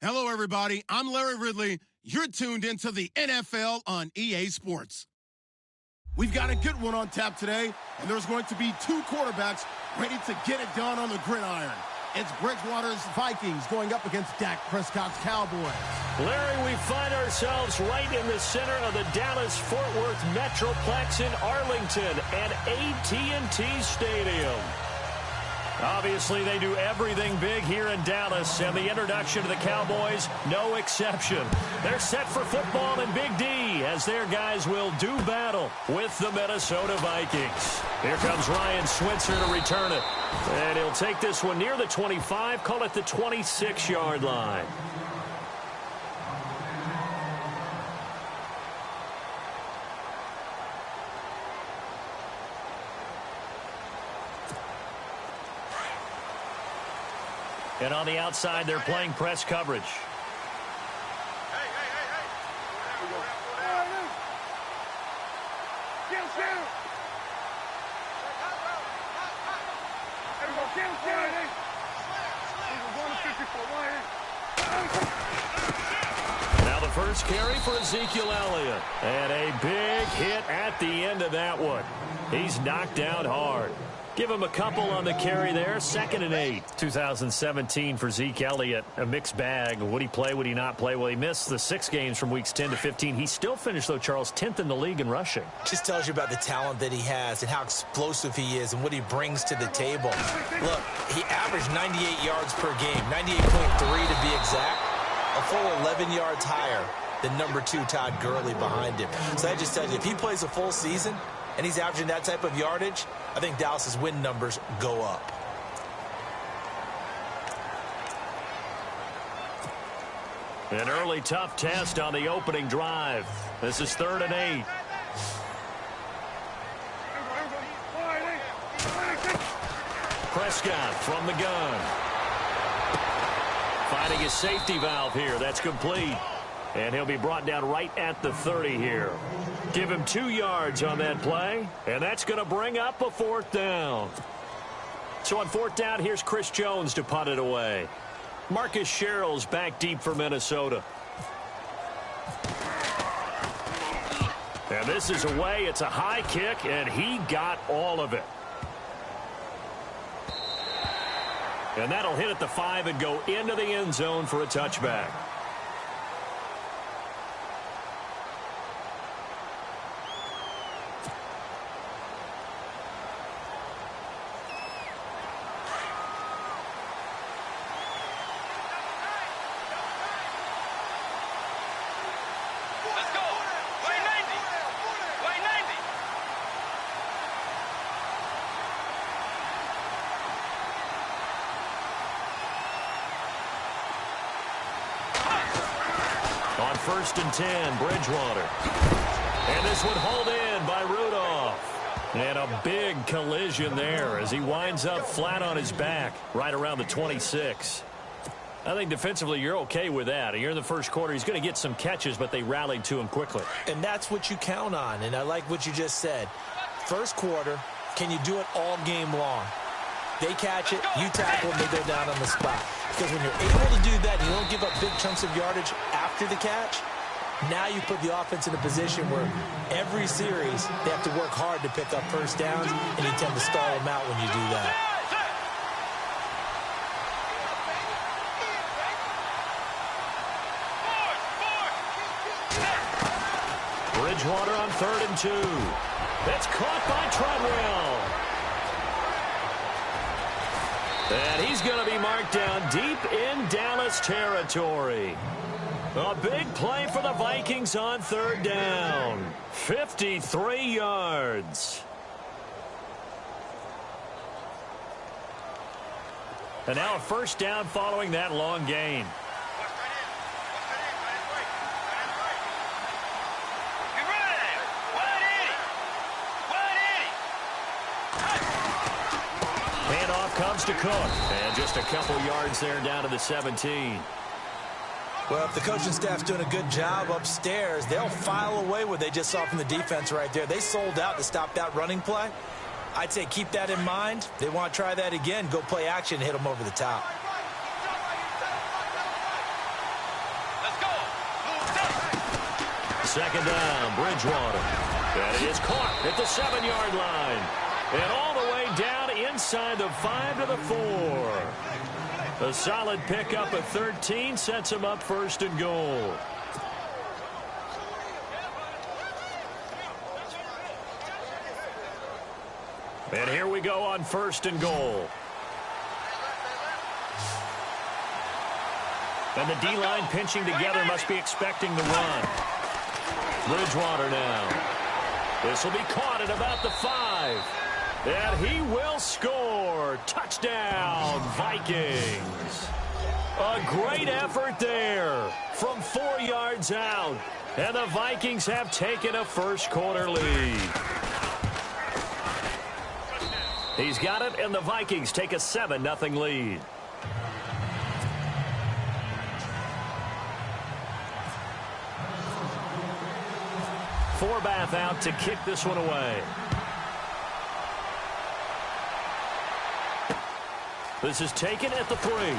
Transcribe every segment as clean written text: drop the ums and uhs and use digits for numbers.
Hello, everybody. I'm Larry Ridley. You're tuned into the NFL on EA Sports. We've got a good one on tap today, and there's going to be two quarterbacks ready to get it done on the gridiron. It's Bridgewater's Vikings going up against Dak Prescott's Cowboys. Larry, we find ourselves right in the center of the Dallas-Fort Worth Metroplex in Arlington at AT&T Stadium. Obviously, they do everything big here in Dallas, and the introduction to the Cowboys, no exception. They're set for football in Big D as their guys will do battle with the Minnesota Vikings. Here comes Ryan Switzer to return it, and he'll take this one near the 25, call it the 26-yard line. And on the outside, they're playing press coverage. Now the first carry for Ezekiel Elliott. And a big hit at the end of that one. He's knocked out hard. Give him a couple on the carry there. 2nd and 8. 2017 for Zeke Elliott. A mixed bag. Would he play? Would he not play? Well, he missed the 6 games from weeks 10 to 15. He still finished, though, Charles, 10th in the league in rushing. Just tells you about the talent that he has and how explosive he is and what he brings to the table. Look, he averaged 98 yards per game. 98.3 to be exact. A full 11 yards higher than number 2 Todd Gurley behind him. So that just tells you, if he plays a full season and he's averaging that type of yardage, I think Dallas's win numbers go up. An early tough test on the opening drive. This is 3rd and 8. Prescott from the gun. Finding his safety valve here. That's complete. And he'll be brought down right at the 30 here. Give him 2 yards on that play, and that's going to bring up a 4th down. So on 4th down, here's Chris Jones to punt it away. Marcus Sherrill's back deep for Minnesota. And this is away. It's a high kick, and he got all of it. And that'll hit at the 5 and go into the end zone for a touchback. On 1st and 10, Bridgewater. And this one hauled in by Rudolph. And a big collision there as he winds up flat on his back right around the 26. I think defensively you're okay with that. You're in the first quarter. He's going to get some catches, but they rallied to him quickly. And that's what you count on, and I like what you just said. First quarter, can you do it all game long? They catch it, you tackle, and they go down on the spot. Because when you're able to do that, you don't give up big chunks of yardage after the catch, now you put the offense in a position where every series they have to work hard to pick up first downs, and you tend to stall them out when you do that. Bridgewater on 3rd and 2. That's caught by Treadwell. And he's going to be marked down deep in Dallas territory. A big play for the Vikings on 3rd down. 53 yards. And now a first down following that long gain. Handoff comes to Cook. And just a couple yards there down to the 17. Well, if the coaching staff's doing a good job upstairs, they'll file away what they just saw from the defense right there. They sold out to stop that running play. I'd say keep that in mind. They want to try that again. Go play action and hit them over the top. Second down, Bridgewater. And he is caught at the 7-yard line. And all the way down inside the 5 to the 4. A solid pickup of 13 sets him up first and goal. And here we go on first and goal. And the D-line pinching together must be expecting the run. Bridgewater now. This will be caught at about the 5. And he will score. Touchdown, Vikings. A great effort there from 4 yards out. And the Vikings have taken a first-quarter lead. He's got it, and the Vikings take a 7-0 lead. Forbath out to kick this one away. This is taken at the 3. And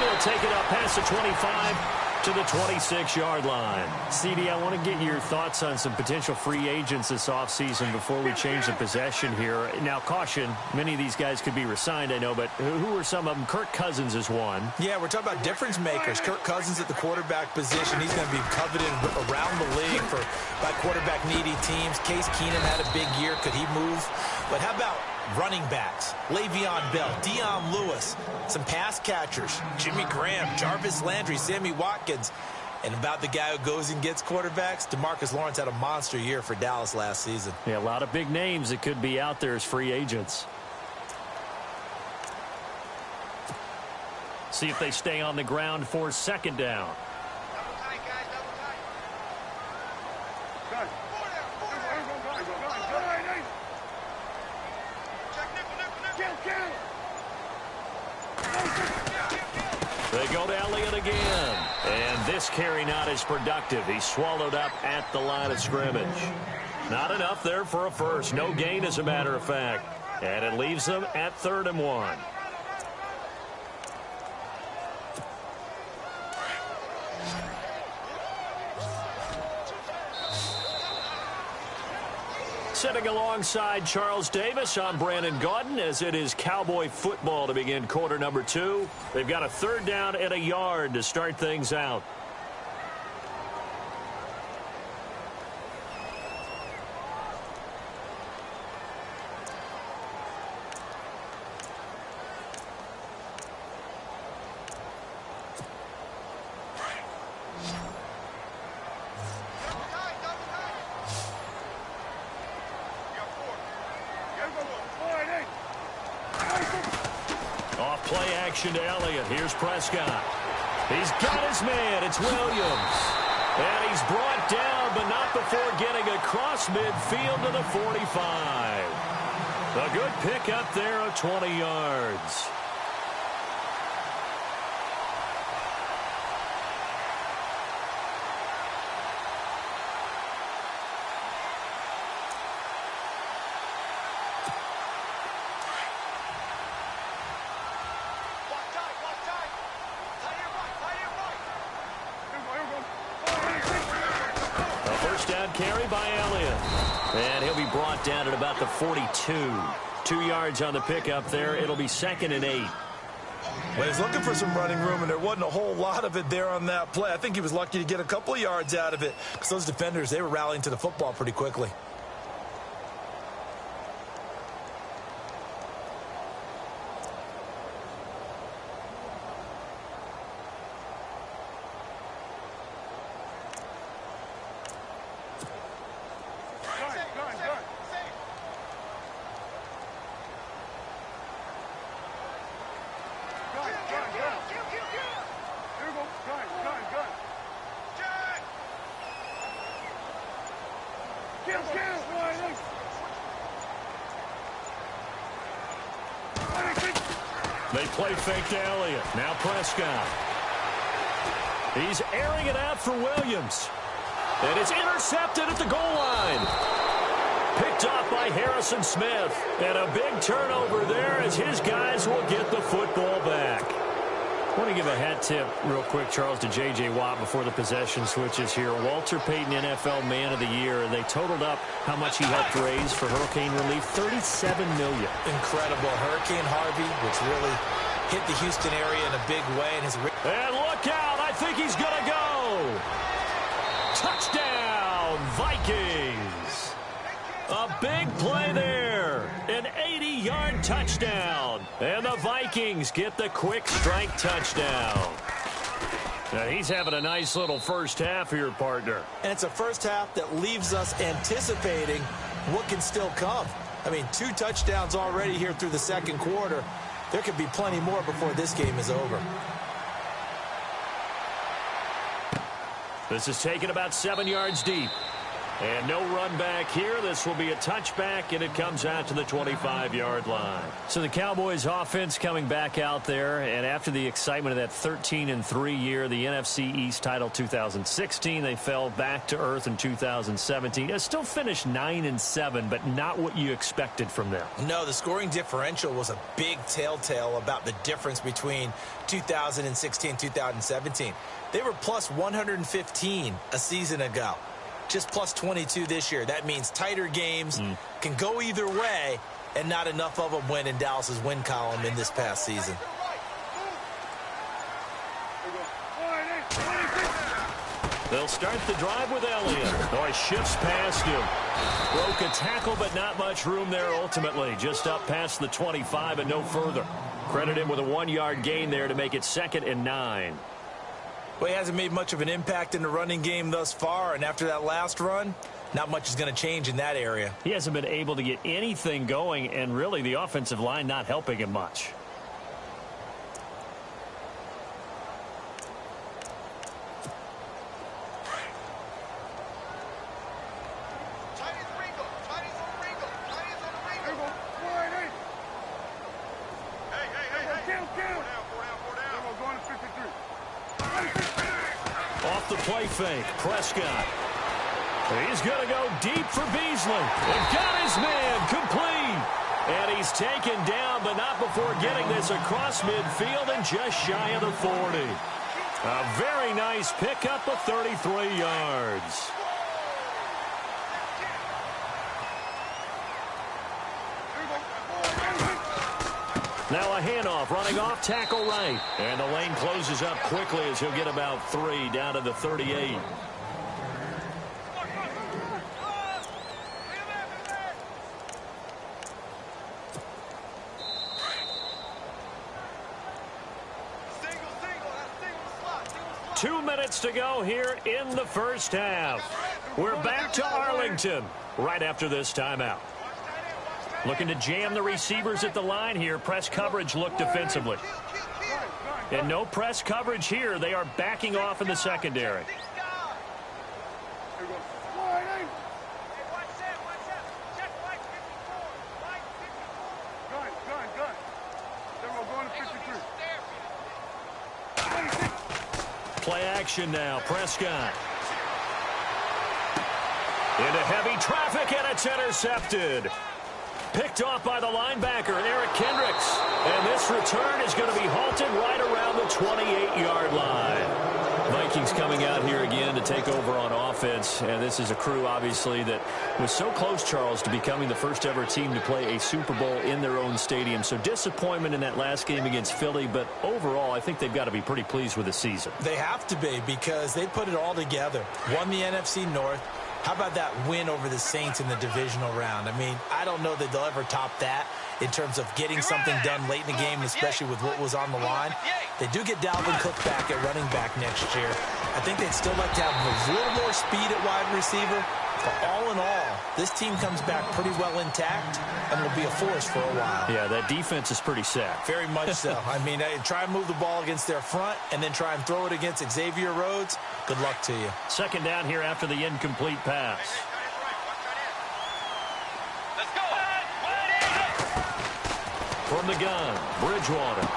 he'll take it up past the 25 to the 26-yard line. CD, I want to get your thoughts on some potential free agents this offseason before we change the possession here. Now, caution, many of these guys could be re-signed, I know, but who are some of them? Kirk Cousins is one. Yeah, we're talking about difference makers. Kirk Cousins at the quarterback position. He's going to be coveted around the league by quarterback-needy teams. Case Keenum had a big year. Could he move? But how about running backs? Le'Veon Bell, Dion Lewis, some pass catchers, Jimmy Graham, Jarvis Landry, Sammy Watkins. And about the guy who goes and gets quarterbacks, DeMarcus Lawrence had a monster year for Dallas last season. Yeah, a lot of big names that could be out there as free agents. See if they stay on the ground for second down. They go to Elliott again. And this carry not as productive. He's swallowed up at the line of scrimmage. Not enough there for a first. No gain, as a matter of fact. And it leaves them at 3rd and 1. Sitting alongside Charles Davis, I'm Brandon Gaudin, as it is Cowboy football to begin quarter number 2. They've got a 3rd down and a yard to start things out. Play action to Elliott. Here's Prescott. He's got his man. It's Williams. And he's brought down, but not before getting across midfield to the 45. A good pickup there of 20 yards. Carry by Elliott. And he'll be brought down at about the 42. 2 yards on the pickup there. It'll be 2nd and 8. Well, he's looking for some running room, and there wasn't a whole lot of it there on that play. I think he was lucky to get a couple of yards out of it, because those defenders, they were rallying to the football pretty quickly. They play fake to Elliott. Now Prescott. He's airing it out for Williams. And it's intercepted at the goal line. Picked off by Harrison Smith. And a big turnover there as his guys will get the football back. I want to give a hat tip real quick, Charles, to J.J. Watt before the possession switches here. Walter Payton, NFL Man of the Year. They totaled up how much he helped raise for hurricane relief, $37 million. Incredible. Hurricane Harvey, which really hit the Houston area in a big way. And look out. I think he's going to go. Touchdown, Vikings. A big play there. An 80-yard touchdown. And the Vikings get the quick strike touchdown. Now, he's having a nice little first half here, partner. And it's a first half that leaves us anticipating what can still come. I mean, 2 touchdowns already here through the second quarter. There could be plenty more before this game is over. This is taken about 7 yards deep. And no run back here. This will be a touchback, and it comes out to the 25-yard line. So the Cowboys offense coming back out there, and after the excitement of that 13-3 year, the NFC East title 2016, they fell back to earth in 2017. They still finished 9-7, but not what you expected from them. No, the scoring differential was a big telltale about the difference between 2016 and 2017. They were plus 115 a season ago. Just plus 22 this year. That means tighter games can go either way, and not enough of them win in Dallas's win column in this past season. They'll start the drive with Elliott. Oh, he shifts past him. Broke a tackle, but not much room there ultimately. Just up past the 25 and no further. Credit him with a 1-yard gain there to make it 2nd and 9. Well, he hasn't made much of an impact in the running game thus far, and after that last run, not much is going to change in that area. He hasn't been able to get anything going, and really the offensive line not helping him much. The play fake. Prescott. He's going to go deep for Beasley. And got his man complete. And he's taken down, but not before getting this across midfield and just shy of the 40. A very nice pickup of 33 yards. Now a handoff, running off, tackle right. And the lane closes up quickly as he'll get about 3 down to the 38. Two minutes to go here in the first half. We're back to Arlington right after this timeout. Looking to jam the receivers at the line here. Press coverage look defensively. And no press coverage here. They are backing off in the secondary. Play action now. Prescott. Into heavy traffic, and it's intercepted. Picked off by the linebacker, Eric Kendricks. And this return is going to be halted right around the 28-yard line. Vikings coming out here again to take over on offense. And this is a crew, obviously, that was so close, Charles, to becoming the first-ever team to play a Super Bowl in their own stadium. So disappointment in that last game against Philly. But overall, I think they've got to be pretty pleased with the season. They have to be, because they put it all together. Won the NFC North. How about that win over the Saints in the divisional round? I mean, I don't know that they'll ever top that in terms of getting something done late in the game, especially with what was on the line. They do get Dalvin Cook back at running back next year. I think they'd still like to have a little more speed at wide receiver. But all in all, this team comes back pretty well intact and will be a force for a while. Yeah, that defense is pretty set. Very much so. I mean, try and move the ball against their front and then try and throw it against Xavier Rhodes. Good luck to you. Second down here after the incomplete pass. Let's go. From the gun, Bridgewater.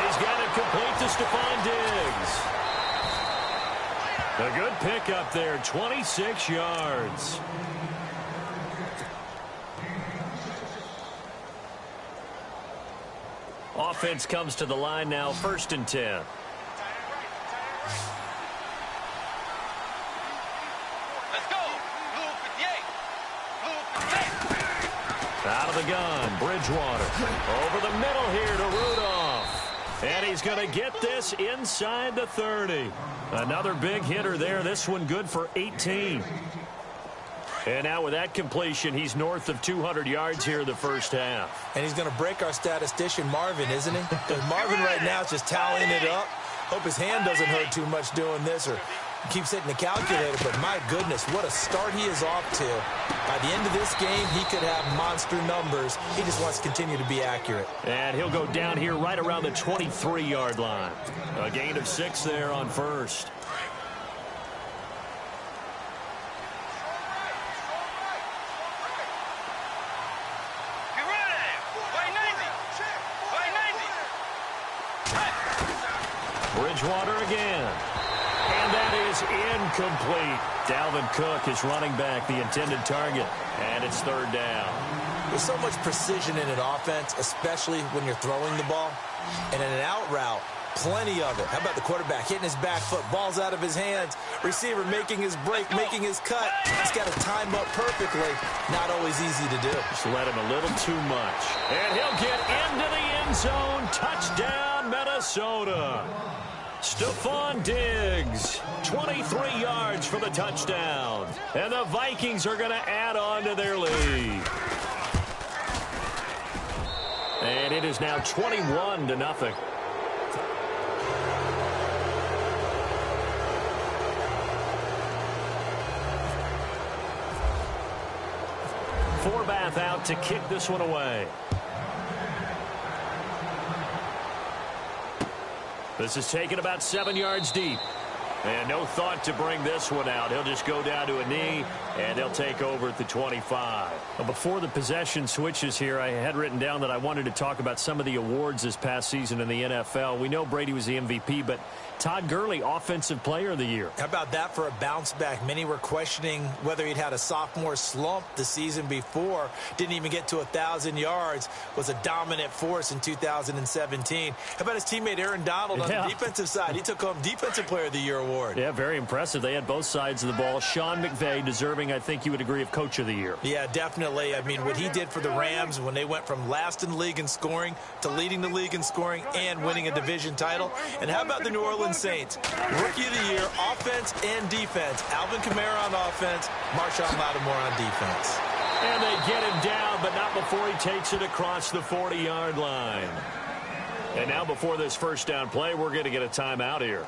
He's got it complete to Stephon Diggs. A good pickup there, 26 yards. offense comes to the line now, 1st and 10. Out of the gun, Bridgewater. Over the middle here to Rudolph. And he's going to get this inside the 30. Another big hitter there. This one good for 18. And now with that completion, he's north of 200 yards here in the first half. And he's going to break our statistician Marvin, isn't he? Because Marvin right now is just tallying it up. Hope his hand doesn't hurt too much doing this or keeps hitting the calculator. But my goodness, what a start he is off to. By the end of this game, he could have monster numbers. He just wants to continue to be accurate. And he'll go down here right around the 23-yard line. A gain of 6 there on first. Bridgewater again. And that is incomplete. Dalvin Cook is running back the intended target. And it's 3rd down. There's so much precision in an offense, especially when you're throwing the ball. And in an out route, plenty of it. How about the quarterback hitting his back foot, ball's out of his hands, receiver making his break, making his cut. He's got to time up perfectly. Not always easy to do. Just let him a little too much. And he'll get into the end zone. Touchdown, Minnesota. Stephon Diggs, 23 yards for the touchdown. And the Vikings are going to add on to their lead. And it is now 21-0. Forbath out to kick this one away. This is taken about 7 yards deep. And no thought to bring this one out. He'll just go down to a knee, and they'll take over at the 25. Well, before the possession switches here, I had written down that I wanted to talk about some of the awards this past season in the NFL. We know Brady was the MVP, but Todd Gurley, Offensive Player of the Year. How about that for a bounce back? Many were questioning whether he'd had a sophomore slump the season before. Didn't even get to 1,000 yards. Was a dominant force in 2017. How about his teammate Aaron Donald on the defensive side? He took home Defensive Player of the Year award. Yeah, very impressive. They had both sides of the ball. Sean McVay deserving, I think you would agree, of Coach of the Year. Yeah, definitely. I mean, what he did for the Rams when they went from last in the league in scoring to leading the league in scoring and winning a division title. And how about the New Orleans Saints? Rookie of the Year, offense and defense. Alvin Kamara on offense, Marshawn Lattimore on defense. And they get him down, but not before he takes it across the 40-yard line. And now before this first down play, we're going to get a timeout here,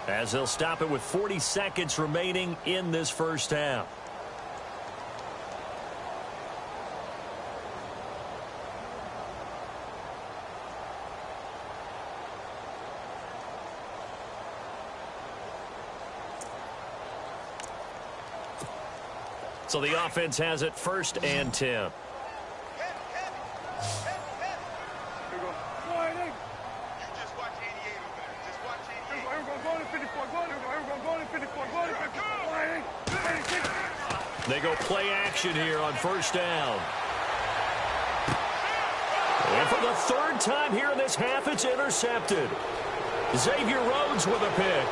as they'll stop it with 40 seconds remaining in this first half. So the offense has it 1st and 10. They go play action here on 1st down. And for the 3rd time here in this half, it's intercepted. Xavier Rhodes with a pick.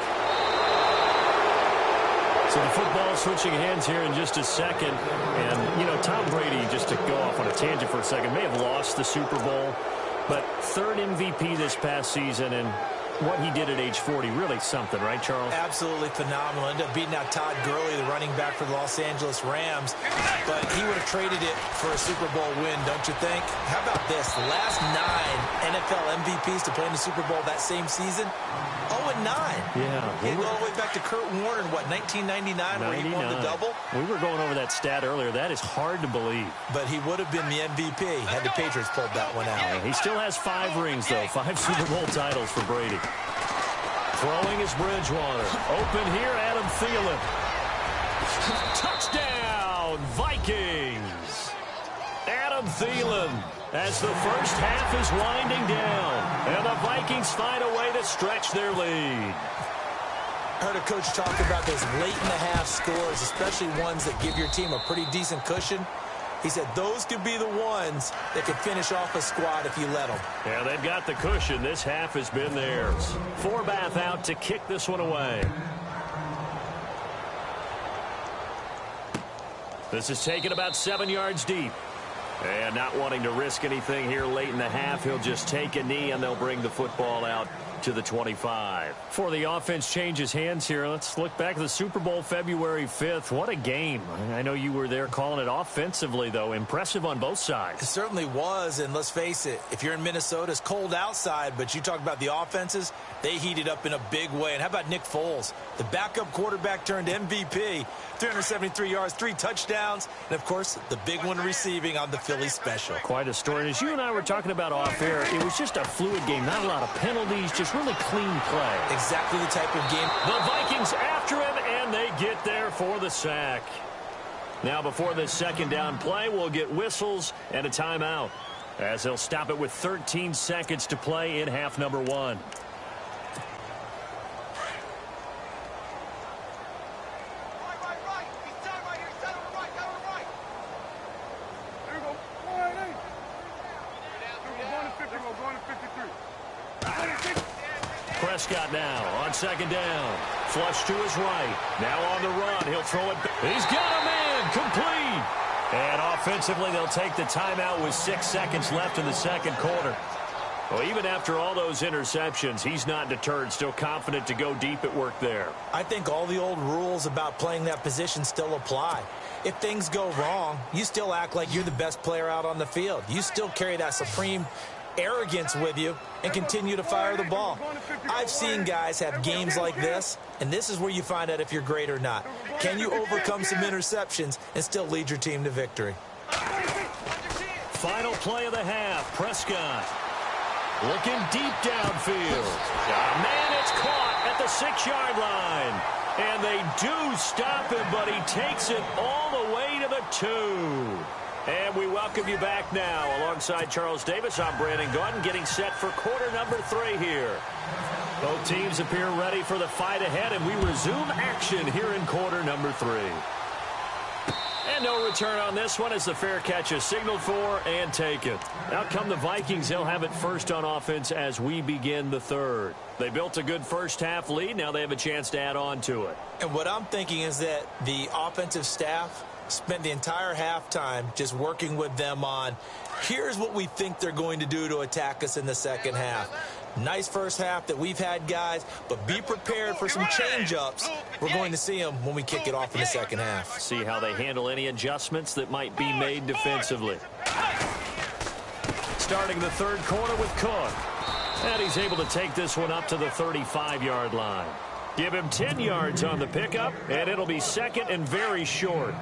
So the football switching hands here in just a second. And, you know, Tom Brady, just to go off on a tangent for a second, may have lost the Super Bowl. But 3rd MVP this past season, and what he did at age 40, really something, right, Charles? Absolutely phenomenal. Ended up beating out Todd Gurley, the running back for the Los Angeles Rams. But he would have traded it for a Super Bowl win, don't you think? How about this? The last 9 NFL MVPs to play in the Super Bowl that same season, 0-9. Yeah. Getting all the way back to Kurt Warner in, what, 1999, where he won the double? We were going over that stat earlier. That is hard to believe. But he would have been the MVP had the Patriots pulled that one out. Yeah, he still has 5 rings, though. 5 Super Bowl titles for Brady. Throwing is Bridgewater. Open here, Adam Thielen. Touchdown, Vikings. Adam Thielen, as the first half is winding down. And the Vikings find a way to stretch their lead. I heard a coach talk about those late-in-the-half scores, especially ones that give your team a pretty decent cushion. He said those could be the ones that could finish off a squad if you let them. Yeah, they've got the cushion. This half has been theirs. Forbath out to kick this one away. This is taken about 7 yards deep. And not wanting to risk anything here late in the half, he'll just take a knee and they'll bring the football out to the 25. Before the offense changes hands here, let's look back at the Super Bowl February 5th. What a game. I know you were there calling it offensively, though. Impressive on both sides. It certainly was, and let's face it, if you're in Minnesota, it's cold outside, but you talk about the offenses, they heated up in a big way. And how about Nick Foles? The backup quarterback turned MVP, 373 yards, 3 touchdowns, and, of course, the big one receiving on the Philly special. Quite a story. And as you and I were talking about off air, it was just a fluid game. Not a lot of penalties, just really clean play. Exactly the type of game. The Vikings after him, and they get there for the sack. Now, before this second down play, we'll get whistles and a timeout, as they'll stop it with 13 seconds to play in half number 1. Prescott now on second down. Flush to his right. Now on the run. He'll throw it. He's got a man. Complete. And offensively, they'll take the timeout with 6 seconds left in the second quarter. Well, even after all those interceptions, he's not deterred. Still confident to go deep at work there. I think all the old rules about playing that position still apply. If things go wrong, you still act like you're the best player out on the field. You still carry that supreme arrogance with you and continue to fire the ball. I've seen guys have games like this, and this is where you find out if you're great or not. Can you overcome some interceptions and still lead your team to victory? Final play of the half. Prescott looking deep downfield. Man, it's caught at the 6-yard line. And they do stop him, but he takes it all the way to the 2. And we welcome you back now. Alongside Charles Davis, I'm Brandon Gordon, getting set for quarter number 3 here. Both teams appear ready for the fight ahead, and we resume action here in quarter number 3. And no return on this one as the fair catch is signaled for and taken. Out come the Vikings. They'll have it first on offense as we begin the third. They built a good first half lead. Now they have a chance to add on to it. And what I'm thinking is that the offensive staff spent the entire halftime just working with them on, here's what we think they're going to do to attack us in the second half. Nice first half that we've had, guys, but be prepared for some change-ups. We're going to see them when we kick it off in the second half. See how they handle any adjustments that might be made defensively. Starting the third quarter with Cook. And he's able to take this one up to the 35-yard line. Give him 10 yards on the pickup, and it'll be second and very short.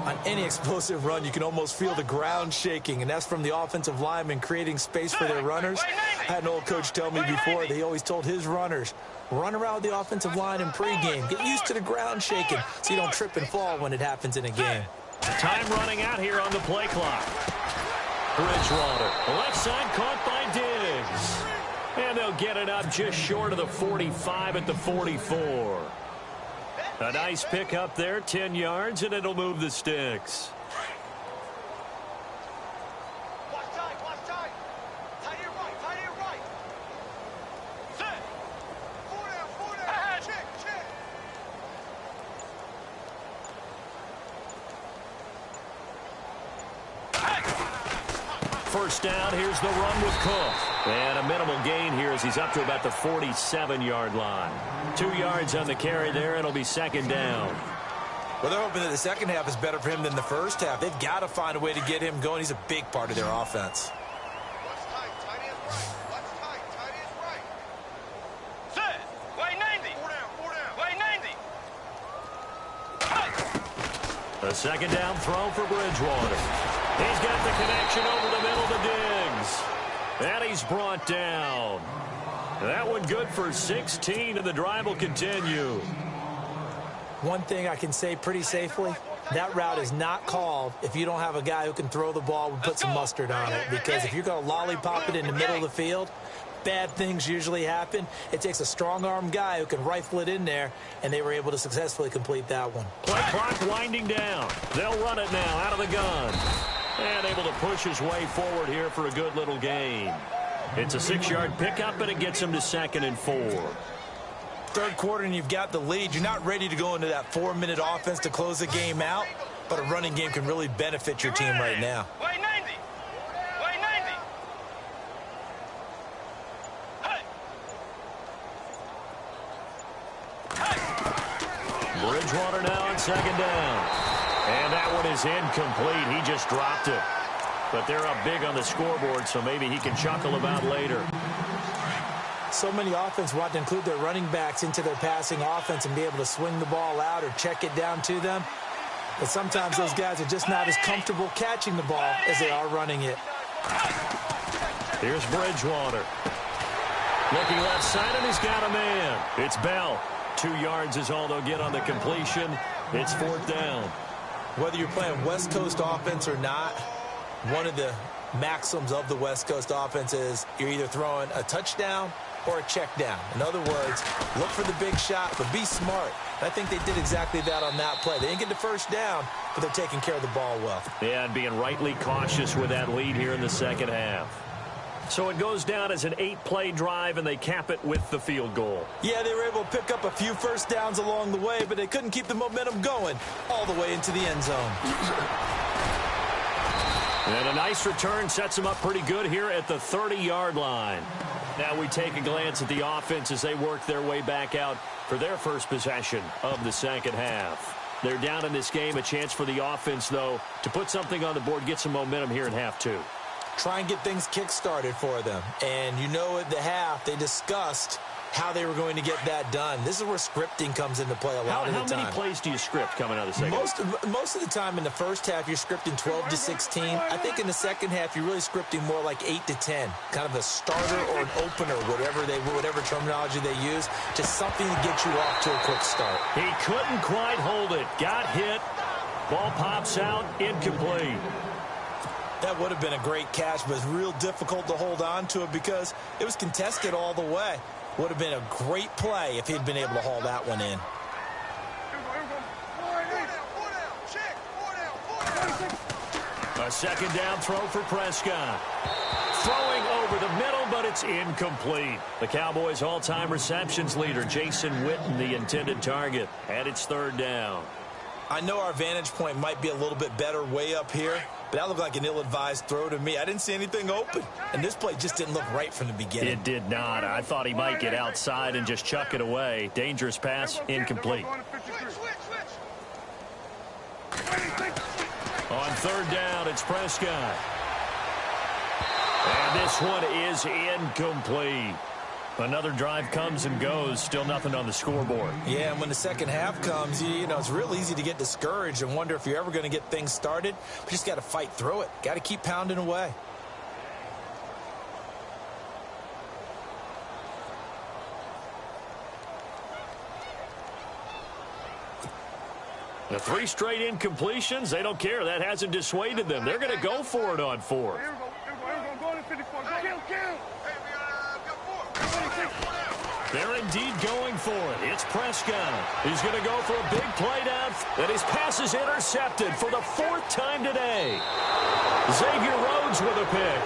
On any explosive run, you can almost feel the ground shaking, and that's from the offensive linemen creating space for their runners. I had an old coach tell me before that he always told his runners, run around the offensive line in pregame. Get used to the ground shaking so you don't trip and fall when it happens in a game. Time running out here on the play clock. Bridgewater, left side caught by Diggs. And they'll get it up just short of the 45 at the 44. A nice pick up there, 10 yards, and it'll move the sticks. Watch tight. Tight here right. Set. Four down. Check. First down, here's the run with Cook. And a minimal gain here as he's up to about the 47-yard line. 2 yards on the carry there. It'll be second down. Well, they're hoping that the second half is better for him than the first half. They've got to find a way to get him going. He's a big part of their offense. Watch tight end right. Set. Way 90. Four down. Way 90. A second down throw for Bridgewater. He's got the connection over the middle to Diggs. And he's brought down. That one good for 16, and the drive will continue. One thing I can say pretty safely, that route is not called if you don't have a guy who can throw the ball and put some mustard on it. Because if you're going to lollipop it in the middle of the field, bad things usually happen. It takes a strong-arm guy who can rifle it in there, and they were able to successfully complete that one. Play clock winding down. They'll run it now out of the gun. And able to push his way forward here for a good little gain. It's a 6-yard pickup, and it gets him to 2nd and 4. Third quarter, and you've got the lead. You're not ready to go into that 4-minute offense to close the game out, but a running game can really benefit your team right now. Way 90. Way 90. Hey. Bridgewater now on 2nd down. And that one is incomplete. He just dropped it. But they're up big on the scoreboard, so maybe he can chuckle about later. So many offenses want to include their running backs into their passing offense and be able to swing the ball out or check it down to them. But sometimes those guys are just not as comfortable catching the ball as they are running it. Here's Bridgewater. Looking left side, and he's got a man. It's Bell. 2 yards is all they'll get on the completion. It's 4th down. Whether you're playing West Coast offense or not, one of the maxims of the West Coast offense is you're either throwing a touchdown or a check down. In other words, look for the big shot, but be smart. And I think they did exactly that on that play. They didn't get the first down, but they're taking care of the ball well. Yeah, and being rightly cautious with that lead here in the second half. So it goes down as an 8-play drive, and they cap it with the field goal. Yeah, they were able to pick up a few first downs along the way, but they couldn't keep the momentum going all the way into the end zone. And a nice return sets them up pretty good here at the 30-yard line. Now we take a glance at the offense as they work their way back out for their first possession of the second half. They're down in this game. A chance for the offense, though, to put something on the board, get some momentum here in half 2. Try and get things kick-started for them. And you know at the half, they discussed how they were going to get that done. This is where scripting comes into play a lot of the time. How many plays do you script coming out of the second half? Most of the time in the first half, you're scripting 12 to 16. I think in the second half, you're really scripting more like 8 to 10. Kind of a starter or an opener, whatever terminology they use. Just something to get you off to a quick start. He couldn't quite hold it. Got hit. Ball pops out. Incomplete. That would have been a great catch, but it's real difficult to hold on to it because it was contested all the way. Would have been a great play if he'd been able to haul that one in. A 2nd down throw for Prescott. Throwing over the middle, but it's incomplete. The Cowboys' all-time receptions leader, Jason Witten, the intended target. And it's 3rd down. I know our vantage point might be a little bit better way up here, but that looked like an ill-advised throw to me. I didn't see anything open, and this play just didn't look right from the beginning. It did not. I thought he might get outside and just chuck it away. Dangerous pass, incomplete. On 3rd down, it's Prescott. And this one is incomplete. Another drive comes and goes. Still nothing on the scoreboard. Yeah, and when the second half comes, you know, it's real easy to get discouraged and wonder if you're ever going to get things started. But you just got to fight through it. Got to keep pounding away. The 3 straight incompletions, they don't care. That hasn't dissuaded them. They're going to go for it on 4th. They're indeed going for it. It's Prescott. He's going to go for a big play down. And his pass is intercepted for the 4th time today. Xavier Rhodes with a pick.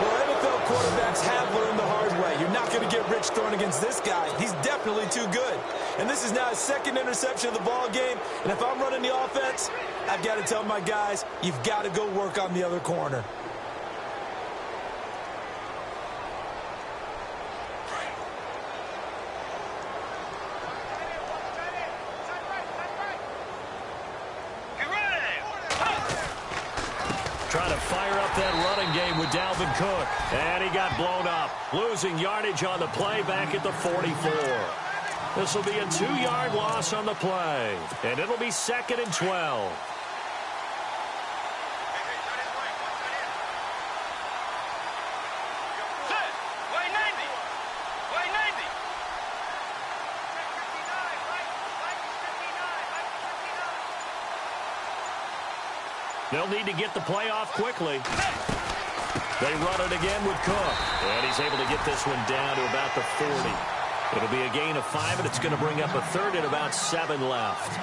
Well, NFL quarterbacks have learned the hard way. You're not going to get rich throwing against this guy. He's definitely too good. And this is now his 2nd interception of the ball game. And if I'm running the offense, I've got to tell my guys, you've got to go work on the other corner. Trying to fire up that running game with Dalvin Cook. And he got blown up. Losing yardage on the play back at the 44. This will be a 2-yard loss on the play. And it'll be 2nd and 12. Way 90. They'll need to get the play off quickly. They run it again with Cook. And he's able to get this one down to about the 40. It'll be a gain of 5, and it's going to bring up a third and about 7 left.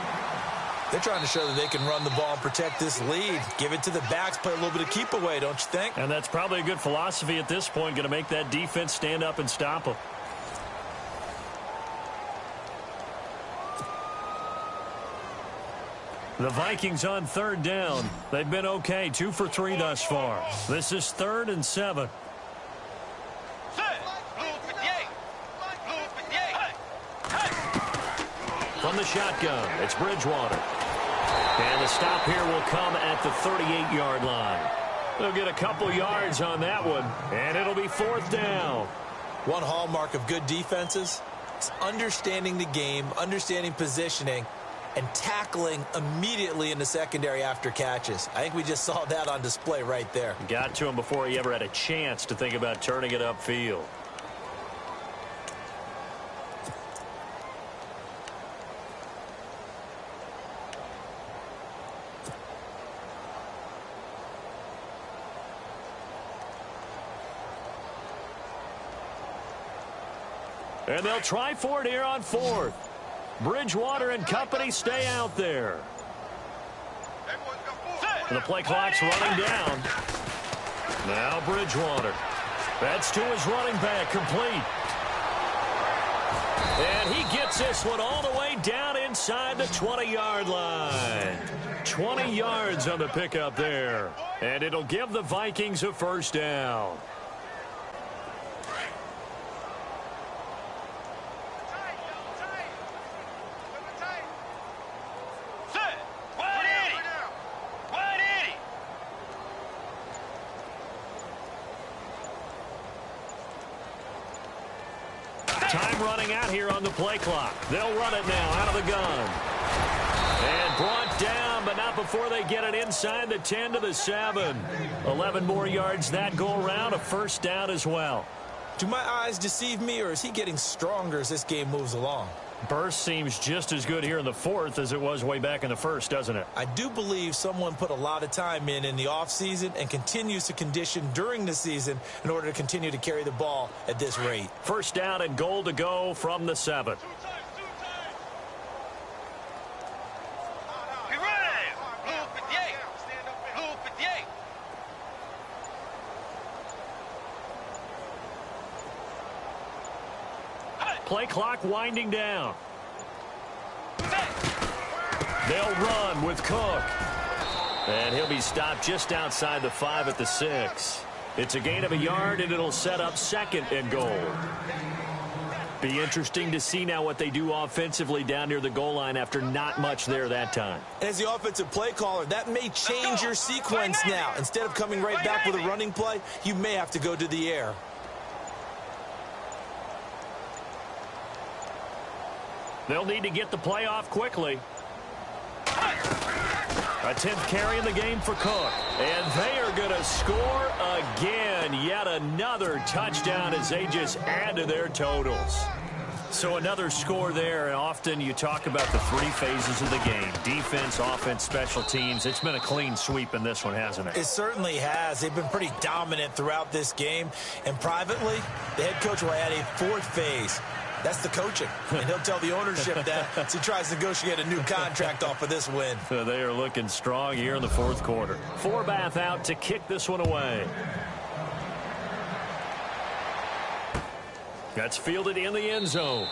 They're trying to show that they can run the ball and protect this lead. Give it to the backs, play a little bit of keep away, don't you think? And that's probably a good philosophy at this point, going to make that defense stand up and stop them. The Vikings on third down. They've been okay, 2 for 3 thus far. This is 3rd and 7. From the shotgun, it's Bridgewater. And the stop here will come at the 38-yard line. They'll get a couple yards on that one, and it'll be 4th down. One hallmark of good defenses is understanding the game, understanding positioning, and tackling immediately in the secondary after catches. I think we just saw that on display right there. Got to him before he ever had a chance to think about turning it upfield. And they'll try for it here on 4th. Bridgewater and company stay out there. And the play clock's running down. Now Bridgewater. That's to his running back, complete. And he gets this one all the way down inside the 20-yard line. 20 yards on the pickup there. And it'll give the Vikings a first down. Time running out here on the play clock. They'll run it now out of the gun. And brought down, but not before they get it inside the 10 to the 7. 11 more yards that go around, a first down as well. Do my eyes deceive me, or is he getting stronger as this game moves along? Burst seems just as good here in the 4th as it was way back in the 1st, doesn't it? I do believe someone put a lot of time in the offseason and continues to condition during the season in order to continue to carry the ball at this rate. First down and goal to go from the 7. Play clock winding down. They'll run with Cook. And he'll be stopped just outside the 5 at the 6. It's a gain of a yard, and it'll set up 2nd and goal. Be interesting to see now what they do offensively down near the goal line after not much there that time. As the offensive play caller, that may change your sequence now. Instead of coming right back with a running play, you may have to go to the air. They'll need to get the play off quickly. A 10th carry in the game for Cook. And they are going to score again. Yet another touchdown as they just add to their totals. So another score there. And often you talk about the 3 phases of the game. Defense, offense, special teams. It's been a clean sweep in this one, hasn't it? It certainly has. They've been pretty dominant throughout this game. And privately, the head coach will add a 4th phase. That's the coaching. And he'll tell the ownership that as he tries to negotiate a new contract off of this win. So they are looking strong here in the 4th quarter. Forbath out to kick this one away. That's fielded in the end zone.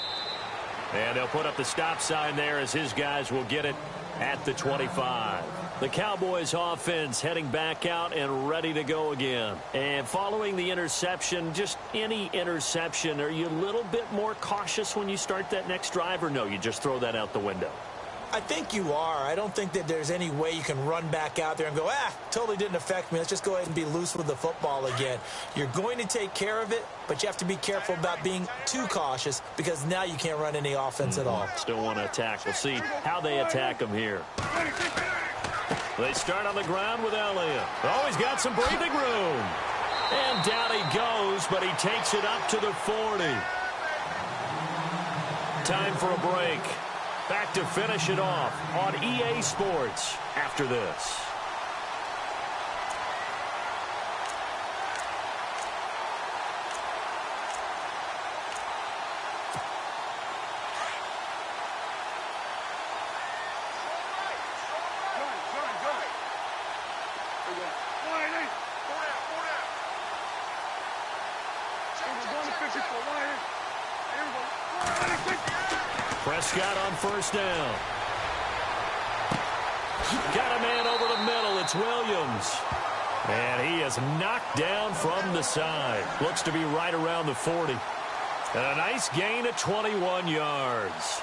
And they'll put up the stop sign there as his guys will get it at the 25. The Cowboys offense heading back out and ready to go again. And following the interception, just any interception, are you a little bit more cautious when you start that next drive, or no, you just throw that out the window? I think you are. I don't think that there's any way you can run back out there and go, totally didn't affect me. Let's just go ahead and be loose with the football again. You're going to take care of it, but you have to be careful about being too cautious because now you can't run any offense at all. Still want to attack. We'll see how they attack them here. They start on the ground with Elliott. Oh, he's got some breathing room. And down he goes, but he takes it up to the 40. Time for a break. Back to finish it off on EA Sports after this. Prescott on first down. Got a man over the middle. It's Williams. And he is knocked down from the side. Looks to be right around the 40. And a nice gain of 21 yards.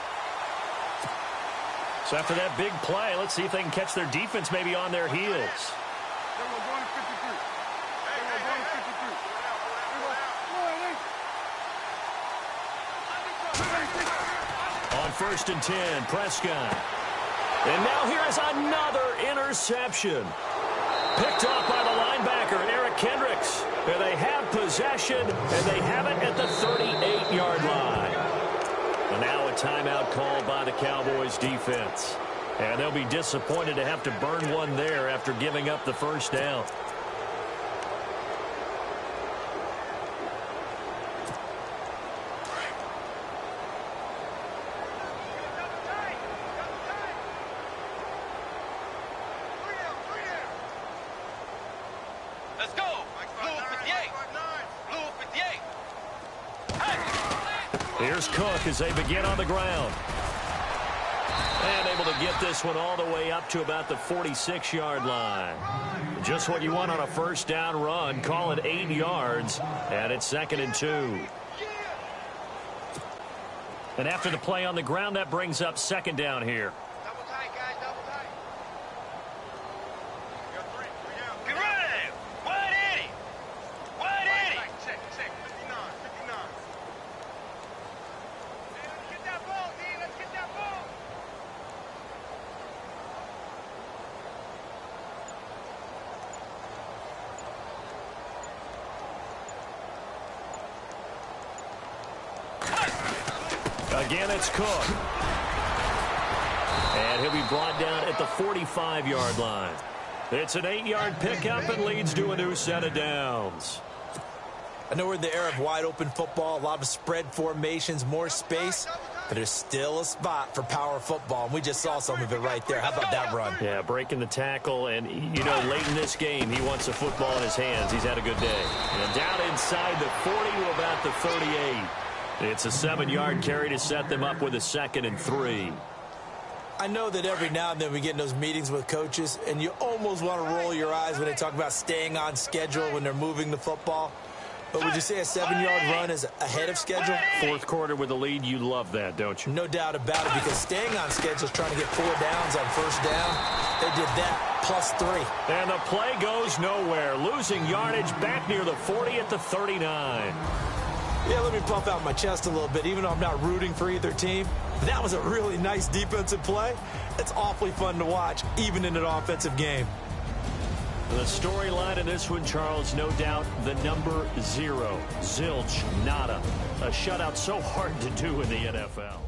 So after that big play, let's see if they can catch their defense maybe on their heels. On 1st and 10, Prescott. And now here is another interception. Picked off by the linebacker, Eric Kendricks. And they have possession, and they have it at the 38-yard line. And now a timeout called by the Cowboys defense. And they'll be disappointed to have to burn one there after giving up the first down. Let's go. Blue 58. Blue 58. Hey. Here's Cook as they begin on the ground. And able to get this one all the way up to about the 46-yard line. Just what you want on a first down run. Call it 8 yards. And it's 2nd and 2. And after the play on the ground, that brings up 2nd down here. Double tight, guys. Double tight. Get ready. 180. 180. Check. 59. Let's get that ball, D. Let's get that ball. Again, it's Cook. And he'll be brought down at the 45-yard line. It's an 8-yard pickup and leads to a new set of downs. I know we're in the era of wide-open football, a lot of spread formations, more space, but there's still a spot for power football, and we just saw some of it right there. How about that run? Yeah, breaking the tackle, and, you know, late in this game, he wants the football in his hands. He's had a good day. And down inside the 40 to about the 38. It's a 7-yard carry to set them up with a 2nd and 3. I know that every now and then we get in those meetings with coaches, and you almost want to roll your eyes when they talk about staying on schedule when they're moving the football. But would you say a 7-yard run is ahead of schedule? 4th quarter with a lead, you love that, don't you? No doubt about it, because staying on schedule is trying to get 4 downs on first down. They did that plus 3. And the play goes nowhere. Losing yardage back near the 40 at the 39. Yeah, let me puff out my chest a little bit, even though I'm not rooting for either team. That was a really nice defensive play. It's awfully fun to watch, even in an offensive game. The storyline in this one, Charles, no doubt the number 0. Zilch, nada. A shutout so hard to do in the NFL.